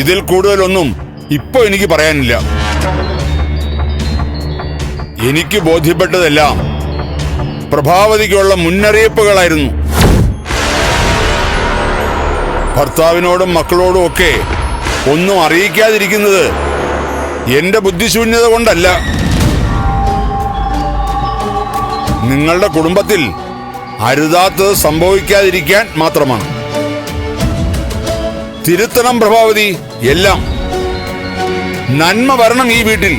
ഇതിൽ കൂടുതലൊന്നും ഇപ്പൊ എനിക്ക് പറയാനില്ല. എനിക്ക് ബോധ്യപ്പെട്ടതെല്ലാം പ്രഭാവതിക്കുള്ള മുന്നറിയിപ്പുകളായിരുന്നു. ഭർത്താവിനോടും മക്കളോടും ഒക്കെ ഒന്നും അറിയിക്കാതിരിക്കുന്നത് എന്റെ ബുദ്ധിശൂന്യത കൊണ്ടല്ല. നിങ്ങളുടെ കുടുംബത്തിൽ അരുതാത്തത് സംഭവിക്കാതിരിക്കാൻ മാത്രമാണ്. തിരുത്തണം പ്രഭാവതി, എല്ലാം. നന്മ വരണം ഈ വീട്ടിൽ.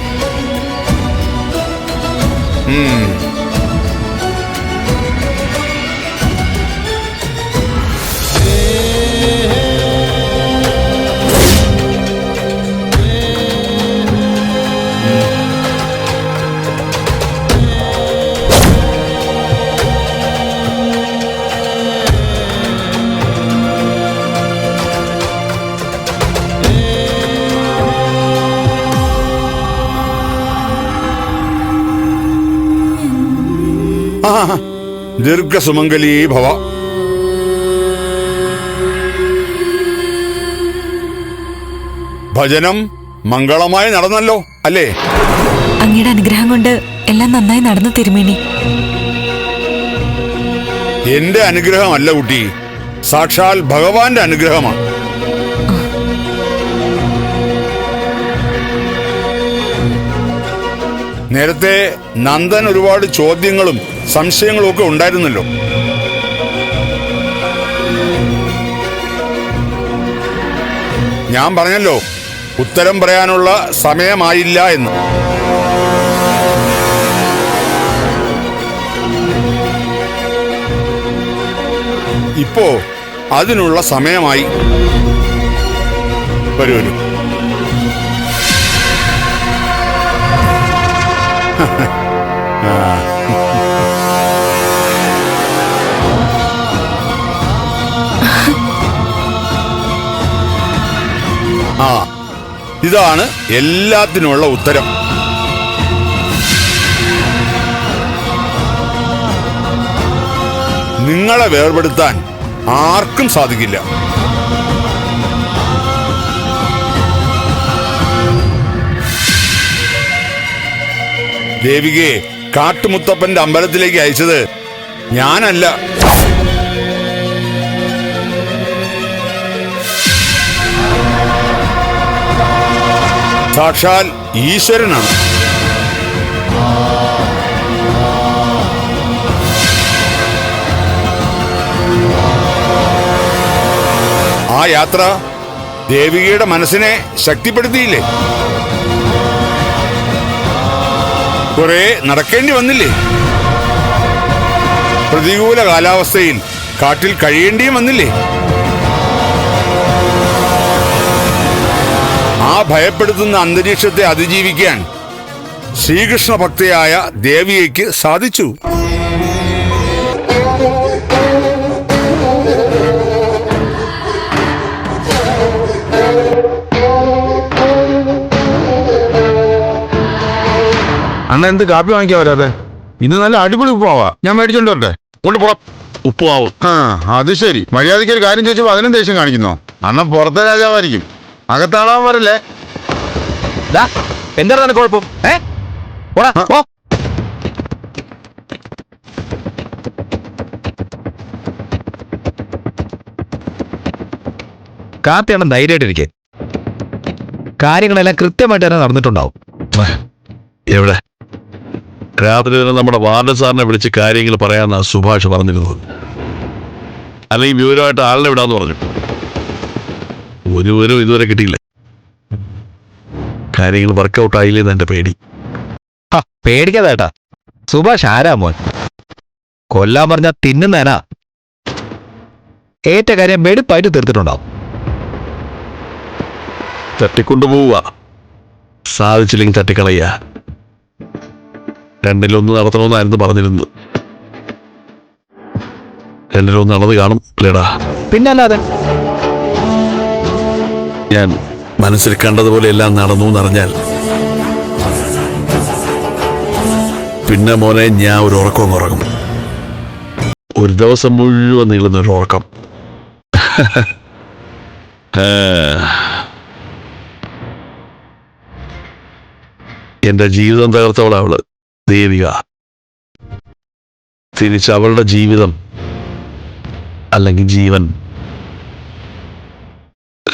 ദീർഘസുമംഗലീ ഭവ. ഭജനം മംഗളമായി നടന്നല്ലോ അല്ലേ? അങ്ങയുടെ അനുഗ്രഹം കൊണ്ട് എല്ലാം നന്നായി നടന്നു തിരുമേനി. എന്റെ അനുഗ്രഹമല്ല കുട്ടി, സാക്ഷാൽ ഭഗവാന്റെ അനുഗ്രഹമാണ്. നേരത്തെ നന്ദൻ ഒരുപാട് ചോദ്യങ്ങളും സംശയങ്ങളും ഒക്കെ ഉണ്ടായിരുന്നല്ലോ. ഞാൻ പറഞ്ഞല്ലോ, ഉത്തരം പറയാനുള്ള സമയമായില്ല എന്ന്. ഇപ്പോ അതിനുള്ള സമയമായി. വരൂ വരൂ. ഇതാണ് എല്ലാത്തിനുമുള്ള ഉത്തരം. നിങ്ങളെ വേർപെടുത്താൻ ആർക്കും സാധിക്കില്ല. ദേവികയെ കാട്ടുമുത്തപ്പന്റെ അമ്പലത്തിലേക്ക് അയച്ചത് ഞാനല്ല. സാക്ഷാൽ ഈശ്വരനാണ്. ആ യാത്ര ദേവികയുടെ മനസ്സിനെ ശക്തിപ്പെടുത്തിയില്ലേ? കുറെ നടക്കേണ്ടി വന്നില്ലേ? പ്രതികൂല കാലാവസ്ഥയിൽ കാട്ടിൽ കഴിയേണ്ടിയും വന്നില്ലേ? ആ ഭയപ്പെടുത്തുന്ന അന്തരീക്ഷത്തെ അതിജീവിക്കാൻ ശ്രീകൃഷ്ണ ഭക്തയായ ദേവികയ്ക്ക് സാധിച്ചു. അണ്ണ എന്ത് കാപ്പി വാങ്ങിക്കാൻ വരാതെ? ഇന്ന് നല്ല അടിപൊളി ഉപ്പാവാ. ഞാൻ മേടിച്ചോണ്ട് വരട്ടെ? കൊണ്ടുപോടാ. ഉപ്പാവും. അത് ശരി. മര്യാദയ്ക്ക് ഒരു കാര്യം ചോദിച്ചപ്പോ അതിനും ദേഷ്യം കാണിക്കുന്നോ? അണ്ണ പുറത്തെ രാജാവായിരിക്കും, അകത്താളാൻ വരല്ലേ? എന്താണ് കുഴപ്പം? കാപ്പിയാണ് ധൈര്യമായിട്ടിരിക്കെ. കാര്യങ്ങളെല്ലാം കൃത്യമായിട്ട് തന്നെ നടന്നിട്ടുണ്ടാവും. എവിടെ? രാത്രി തന്നെ നമ്മുടെ വാർഡ് സാറിനെ വിളിച്ച് കാര്യങ്ങൾ പറയാമെന്നാണ് സുഭാഷ് പറഞ്ഞിരുന്നത്. അല്ലെങ്കിൽ വിവരമായിട്ട് ആളിനെ വിടാന്ന് പറഞ്ഞു. ഒരു വിവരവും ഇതുവരെ കിട്ടിയില്ല. കാര്യങ്ങൾ വർക്കൗട്ട് ആയില്ലേന്ന് എന്റെ പേടി. പേടിക്കാതേട്ടാ, സുഭാഷ് ആരാ മോൻ? കൊല്ലാൻ പറഞ്ഞാൽ തിന്നുന്നേനാ. ഏറ്റ കാര്യം വെടുപ്പായിട്ട് തീർത്തിട്ടുണ്ടാവും. തട്ടിക്കൊണ്ടുപോവുക, സാധിച്ചില്ലെങ്കിൽ തട്ടിക്കളയുക. രണ്ടിലൊന്ന് നടത്തണമെന്നായിരുന്നു പറഞ്ഞിരുന്നത്. രണ്ടിലൊന്ന് നടന്നത് കാണും അല്ലേടാ? പിന്നല്ലാതെ. ഞാൻ മനസ്സിൽ കണ്ടതുപോലെ എല്ലാം നടന്നു എന്നറിഞ്ഞാൽ പിന്നെ മോനെ ഞാൻ ഒരു ഉറക്കം ഉറങ്ങും. ഒരു ദിവസം മുഴുവൻ നീളുന്നൊരു ഉറക്കം. എന്റെ ജീവിതം തകർത്തവളവള് ദേവിക. തിരിച്ച് അവളുടെ ജീവിതം അല്ലെങ്കിൽ ജീവൻ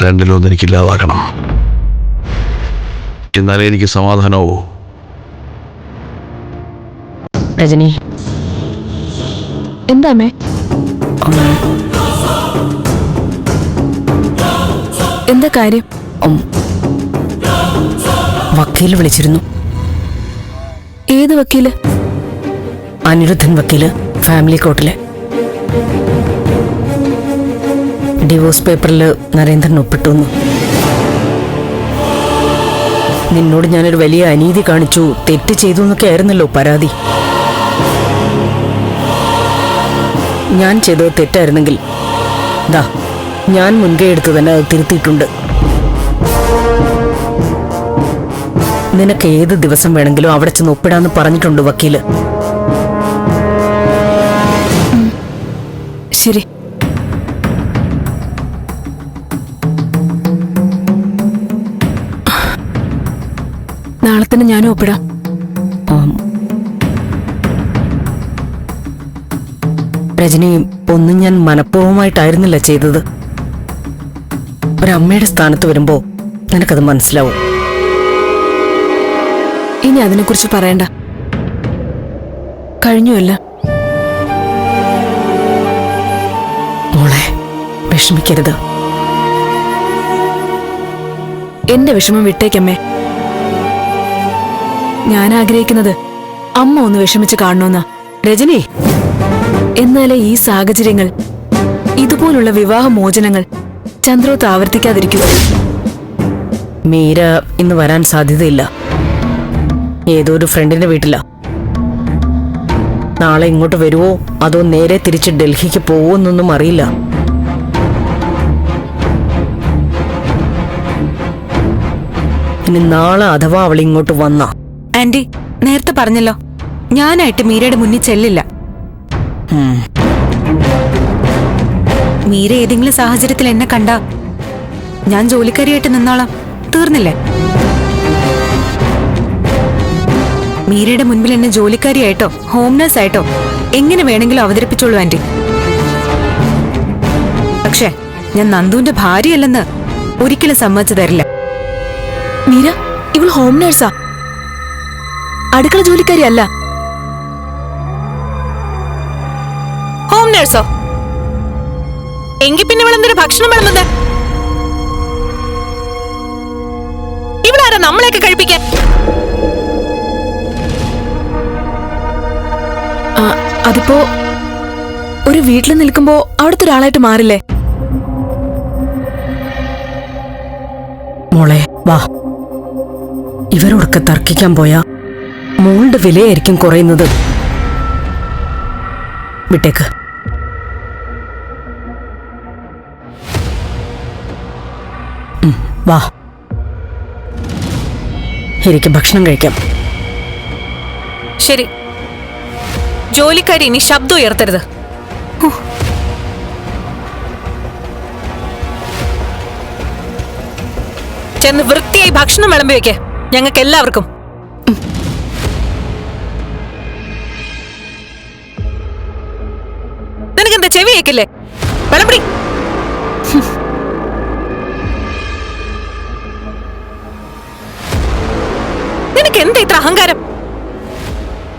രണ്ടിലൊന്നും എനിക്കില്ലാതാക്കണം. എന്നാലേ എനിക്ക് സമാധാനമോ. രജനി, എന്താ അമ്മേ? എന്താ കാര്യം? വക്കീല് വിളിച്ചിരുന്നു. ഏത് വക്കീല്? അനിരുദ്ധൻ വക്കീല്, ഫാമിലി കോർട്ടിലെ. ഡിവോഴ്സ് പേപ്പറിൽ നരേന്ദ്രൻ ഒപ്പിട്ടു. നിന്നോട് ഞാനൊരു വലിയ അനീതി കാണിച്ചു, തെറ്റ് ചെയ്തു എന്നൊക്കെ ആയിരുന്നല്ലോ പരാതി. ഞാൻ ചെയ്തത് തെറ്റായിരുന്നെങ്കിൽ ദാ ഞാൻ മുൻകൈ എടുത്ത് തന്നെ അത് തിരുത്തിയിട്ടുണ്ട്. നിനക്ക് ഏത് ദിവസം വേണമെങ്കിലും അവിടെ ചെന്ന് ഒപ്പിടാന്ന് പറഞ്ഞിട്ടുണ്ട് വക്കീല്. ശരി. നാളെ തന്നെ ഞാനും ഒപ്പിടാം. രജനി, ഒന്നും ഞാൻ മനഃപൂർവ്വമായിട്ടായിരുന്നില്ല ചെയ്തത്. ഒരമ്മയുടെ സ്ഥാനത്ത് വരുമ്പോ നിനക്കത് മനസ്സിലാവും. ഇനി അതിനെക്കുറിച്ച് പറയണ്ട, കഴിഞ്ഞുവല്ല. മോളെ, വിഷമിക്കരുത്. എന്റെ വിഷമം വിട്ടേക്കമ്മേ. ഞാൻ ആഗ്രഹിക്കുന്നത് അമ്മ ഒന്ന് വിഷമിച്ച് കാണണമെന്നാ. രജനി, എന്നാലേ ഈ സാഹചര്യങ്ങൾ, ഇതുപോലുള്ള വിവാഹമോചനങ്ങൾ ചന്ദ്രോത്ത് ആവർത്തിക്കാതിരിക്കുക. മീര ഇന്ന് വരാൻ സാധ്യതയില്ല. ഏതോ ഒരു ഫ്രണ്ടിന്റെ വീട്ടിലാ. നാളെ ഇങ്ങോട്ട് വരുവോ അതോ നേരെ തിരിച്ച് ഡൽഹിക്ക് പോവോ എന്നൊന്നും അറിയില്ല. ഇനി നാളെ അഥവാ അവൾ ഇങ്ങോട്ട് വന്ന. ആന്റി നേരത്തെ പറഞ്ഞല്ലോ, ഞാനായിട്ട് മീരയുടെ മുന്നിൽ ചെല്ലില്ല. മീര ഏതെങ്കിലും സാഹചര്യത്തിൽ എന്നെ കണ്ട ഞാൻ ജോലിക്കാരിയായിട്ട് നിന്നോളാം. തീർന്നില്ലേ? മീരയുടെ മുൻപിൽ എന്നെ ജോലിക്കാരിയായിട്ടോ ഹോം നഴ്സ് ആയിട്ടോ എങ്ങനെ വേണമെങ്കിലും അവതരിപ്പിച്ചോളൂ ആന്റി. പക്ഷേ ഞാൻ നന്ദുവിന്റെ ഭാര്യയല്ലെന്ന് ഒരിക്കലും സമ്മതിച്ചു തരില്ല. മീര ഇവൾ ഹോം നഴ്സാ, അടുക്കള ജോലിക്കാരിയല്ല. ഹോം നഴ്സോ? എങ്കിൽ പിന്നെ ഇവളെന്തൊരു ഭക്ഷണം വിളമ്പുന്നത്? ഇവളാരാ നമ്മളെയൊക്കെ കഴിപ്പിക്കാൻ? അതിപ്പോ ഒരു വീട്ടിൽ നിൽക്കുമ്പോ അവിടുത്തെ ഒരാളായിട്ട് മാറില്ലേ? മോളെ വാ, ഇവരോടൊക്കെ തർക്കിക്കാൻ പോയാ മോളുടെ വിലയായിരിക്കും കുറയുന്നത്. വിട്ടേക്ക്. വാ, എനിക്ക് ഭക്ഷണം കഴിക്കാം. ശരി, ജോലിക്കാരി ഇനി ശബ്ദം ഉയർത്തരുത്. ചെന്ന് വൃത്തിയായി ഭക്ഷണം വിളമ്പി വെക്കേ, ഞങ്ങൾക്ക് എല്ലാവർക്കും. നിനക്കെന്താ ചെവി കേക്കില്ലേ? വിളമ്പടി. നിനക്ക് എന്താ ഇത്ര അഹങ്കാരം?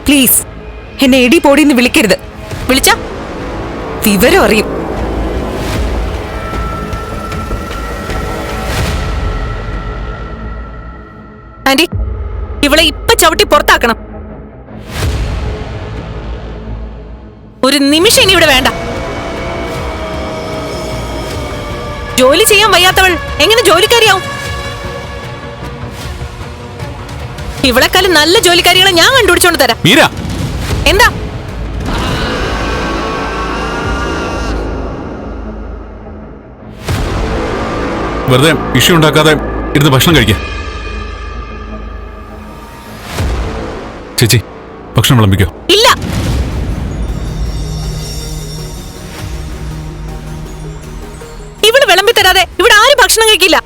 പ്ലീസ് എന്നെ എടി പോടിന്ന് വിളിക്കരുത്. വിളിച്ച വിവരം അറിയും. ആന്റി, ഇവളെ ഇപ്പൊ ചവിട്ടി പുറത്താക്കണം. ഒരു നിമിഷം ഇനി ഇവിടെ വേണ്ട. ജോലി ചെയ്യാൻ വയ്യാത്തവൾ എങ്ങനെ ജോലിക്കാരിയാവും? ഇവളെക്കാളും നല്ല ജോലിക്കാരികളെ ഞാൻ കണ്ടുപിടിച്ചോണ്ട് തരാം. മീര, എന്താ? വെറുതെ ഇഷ്യൂ ഉണ്ടാക്കാതെ ഇരുന്ന് ഭക്ഷണം കഴിക്കാം. ചേച്ചി, ഭക്ഷണം വിളമ്പിക്കോ. ഇല്ല, ഇവിടെ വിളമ്പി തരാതെ ഇവിടെ ആരും ഭക്ഷണം കഴിക്കില്ല.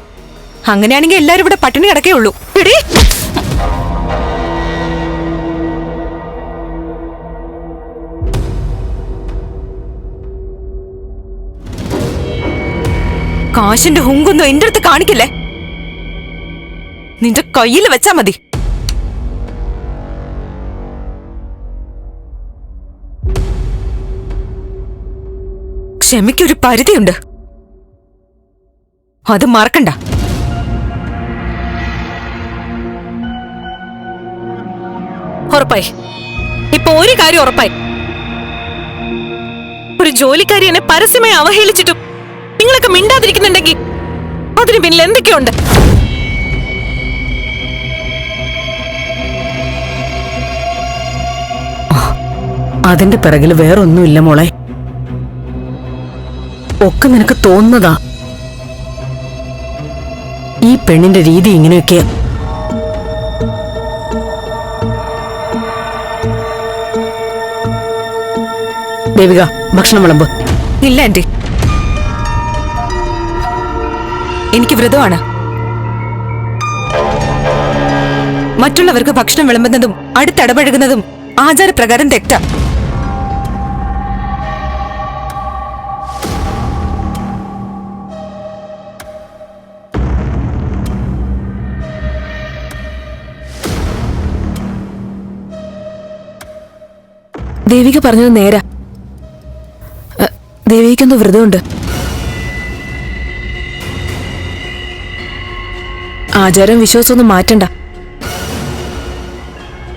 അങ്ങനെയാണെങ്കിൽ എല്ലാരും ഇവിടെ പട്ടിണി കിടക്കേ ഉള്ളൂ. കാശിന്റെ ഹുങ്കൊന്നും എന്റെ അടുത്ത് കാണിക്കില്ലേ. നിന്റെ കയ്യിൽ വെച്ചാ മതി. ക്ഷമയ്ക്കൊരു പരിധിയുണ്ട്, അത് മറക്കണ്ട. ഉറപ്പായി, ഇപ്പൊ ഒരു കാര്യം ഉറപ്പായി. ഒരു ജോലിക്കാരി എന്നെ പരസ്യമായി അവഹേളിച്ചിട്ടും നിങ്ങളൊക്കെ മിണ്ടാതിരിക്കുന്നുണ്ടെങ്കിൽ അതിന് പിന്നിൽ എന്തൊക്കെയുണ്ട്? അതിന്റെ പിറകിൽ വേറൊന്നുമില്ല മോളെ. ഒക്കെ നിനക്ക് തോന്നുന്നതാ. ഈ പെണ്ണിന്റെ രീതി ഇങ്ങനെയൊക്കെയാ. ദേവിക, ഭക്ഷണം വിളമ്പ്. ഇല്ല ആന്റി, എനിക്ക് വ്രതമാണ്. മറ്റുള്ളവർക്ക് ഭക്ഷണം വിളമ്പുന്നതും അടുത്തിടപഴകുന്നതും ആചാരപ്രകാരം തെറ്റാ. ദേവിക പറഞ്ഞത് നേരാ. ദേവികയ്ക്കെന്തോ വ്രതമുണ്ട്. ആചാരം വിശ്വാസമൊന്നും മാറ്റണ്ട.